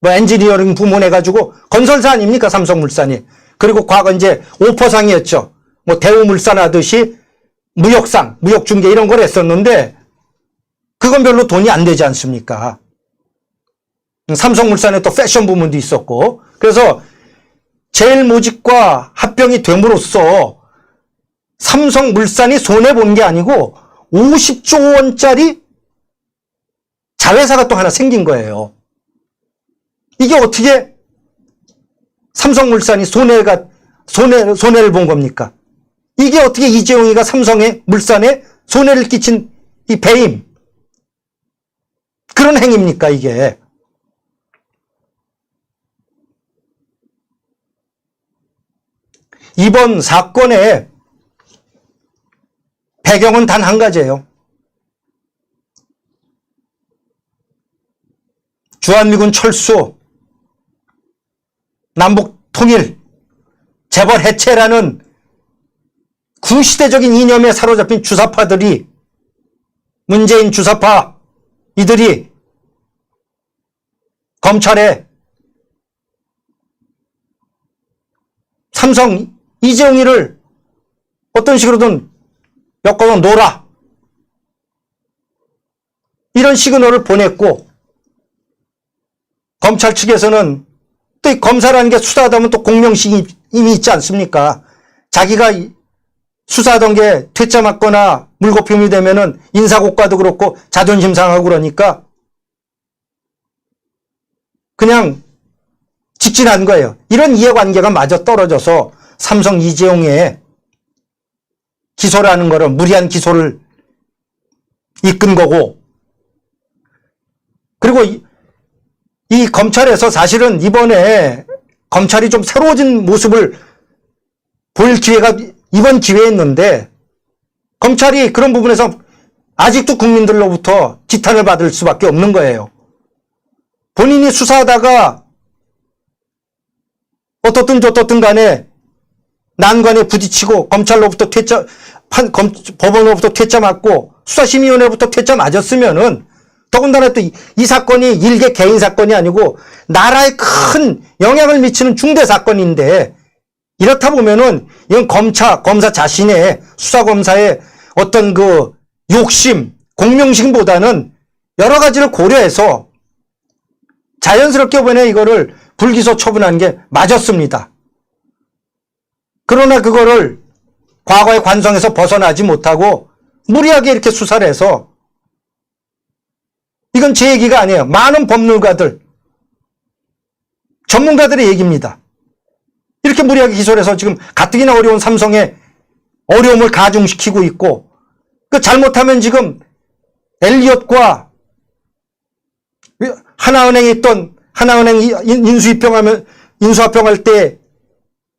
엔지니어링 부문 해가지고 건설사 아닙니까? 삼성물산이. 그리고 과거 이제 오퍼상이었죠. 대우물산 하듯이 무역상, 무역중개 이런 걸 했었는데 그건 별로 돈이 안 되지 않습니까? 삼성물산에 또 패션 부문도 있었고 그래서 제일모직과 합병이 됨으로써 삼성물산이 손해본 게 아니고 50조 원짜리 자회사가 또 하나 생긴 거예요. 이게 어떻게 삼성물산이 손해를 본 겁니까? 이게 어떻게 이재용이가 삼성의 물산에 손해를 끼친 이 배임 그런 행위입니까 이게? 이번 사건의 배경은 단 한 가지예요. 주한미군 철수, 남북 통일, 재벌 해체라는 구시대적인 이념에 사로잡힌 주사파들이 문재인 주사파 이들이 검찰에 삼성 이재용이를 어떤 식으로든 엮어서 놓으라 이런 시그널을 보냈고 검찰 측에서는 또 이 검사라는 게 수사하다 보면 또 공명심이 있지 않습니까? 자기가 수사하던 게 퇴짜 맞거나 물거품이 되면은 인사고과도 그렇고 자존심 상하고 그러니까 그냥 직진한 거예요. 이런 이해관계가 마저 떨어져서 삼성 이재용의 기소라는 거를 무리한 기소를 이끈 거고 그리고 이 검찰에서 사실은 이번에 검찰이 좀 새로워진 모습을 보일 기회가 이번 기회였는데 검찰이 그런 부분에서 아직도 국민들로부터 지탄을 받을 수밖에 없는 거예요. 본인이 수사하다가 어떻든 저떻든 간에 난관에 부딪히고 검찰로부터 퇴짜, 법원으로부터 퇴짜 맞고 수사심의위원회로부터 퇴짜 맞았으면은 더군다나 또 이 사건이 일개 개인 사건이 아니고 나라에 큰 영향을 미치는 중대 사건인데 이렇다 보면은 이건 검사 자신의 수사검사의 어떤 그 욕심, 공명심보다는 여러 가지를 고려해서 자연스럽게 이번에 이거를 불기소 처분한 게 맞았습니다. 그러나 그거를 과거의 관성에서 벗어나지 못하고 무리하게 이렇게 수사를 해서 이건 제 얘기가 아니에요. 많은 법률가들, 전문가들의 얘기입니다. 이렇게 무리하게 기소를 해서 지금 가뜩이나 어려운 삼성의 어려움을 가중시키고 있고 그 잘못하면 지금 엘리엇과 하나은행에 있던 하나은행 인수합병할 때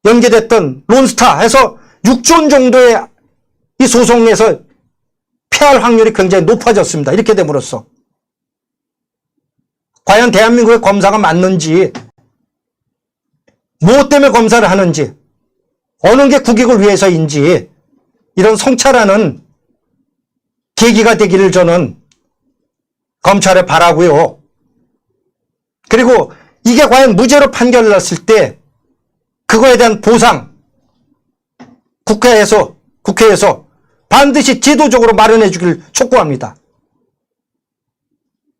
연계됐던 론스타 해서 6조 원 정도의 이 소송에서 패할 확률이 굉장히 높아졌습니다. 이렇게 됨으로써 과연 대한민국의 검사가 맞는지 무엇 때문에 검사를 하는지 어느 게 국익을 위해서인지 이런 성찰하는 계기가 되기를 저는 검찰에 바라고요. 그리고 이게 과연 무죄로 판결났을 때 그거에 대한 보상 국회에서 반드시 제도적으로 마련해 주길 촉구합니다.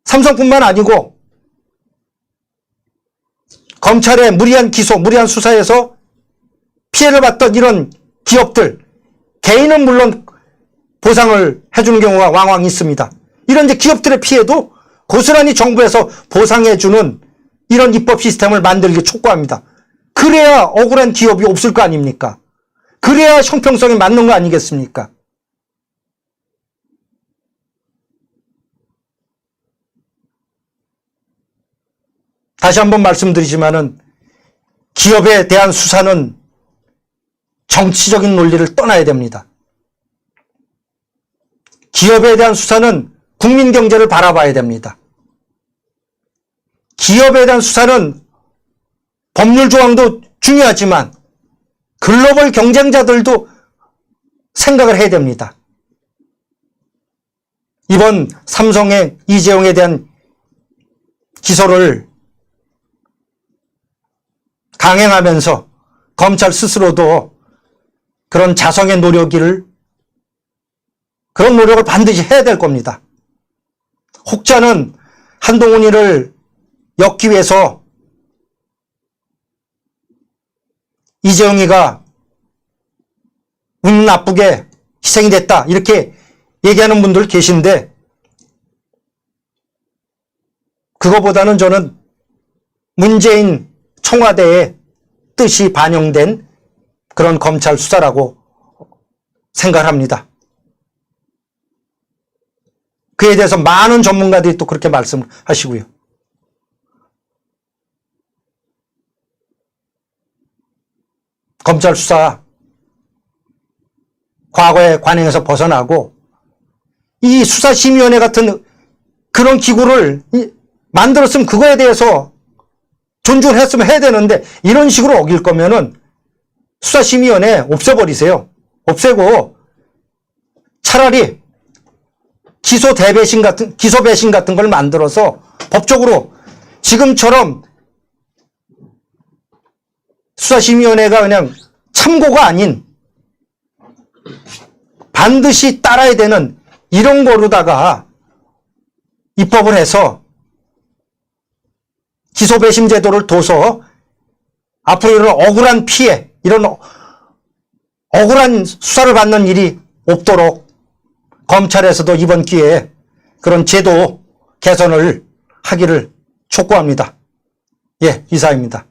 삼성뿐만 아니고 검찰의 무리한 기소, 무리한 수사에서 피해를 봤던 이런 기업들, 개인은 물론 보상을 해주는 경우가 왕왕 있습니다. 이런 이제 기업들의 피해도 고스란히 정부에서 보상해주는 이런 입법 시스템을 만들기 촉구합니다. 그래야 억울한 기업이 없을 거 아닙니까? 그래야 형평성이 맞는 거 아니겠습니까? 다시 한번 말씀드리지만은 기업에 대한 수사는 정치적인 논리를 떠나야 됩니다. 기업에 대한 수사는 국민 경제를 바라봐야 됩니다. 기업에 대한 수사는 법률 조항도 중요하지만 글로벌 경쟁자들도 생각을 해야 됩니다. 이번 삼성의 이재용에 대한 기소를 강행하면서 검찰 스스로도 그런 자성의 그런 노력을 반드시 해야 될 겁니다. 혹자는 한동훈이를 엮기 위해서 이재용이가 운 나쁘게 희생이 됐다 이렇게 얘기하는 분들 계신데 그거보다는 저는 문재인 청와대의 뜻이 반영된 그런 검찰 수사라고 생각합니다. 그에 대해서 많은 전문가들이 또 그렇게 말씀하시고요. 검찰 수사 과거의 관행에서 벗어나고 이 수사심의위원회 같은 그런 기구를 만들었으면 그거에 대해서 존중을 했으면 해야 되는데 이런 식으로 어길 거면은 수사심의위원회 없애버리세요. 없애고 차라리 기소 배신 같은 걸 만들어서 법적으로 지금처럼 수사심의위원회가 그냥 참고가 아닌 반드시 따라야 되는 이런 거로다가 입법을 해서 기소 배심 제도를 둬서 앞으로 이런 억울한 피해, 이런 억울한 수사를 받는 일이 없도록 검찰에서도 이번 기회에 그런 제도 개선을 하기를 촉구합니다. 예, 이사입니다.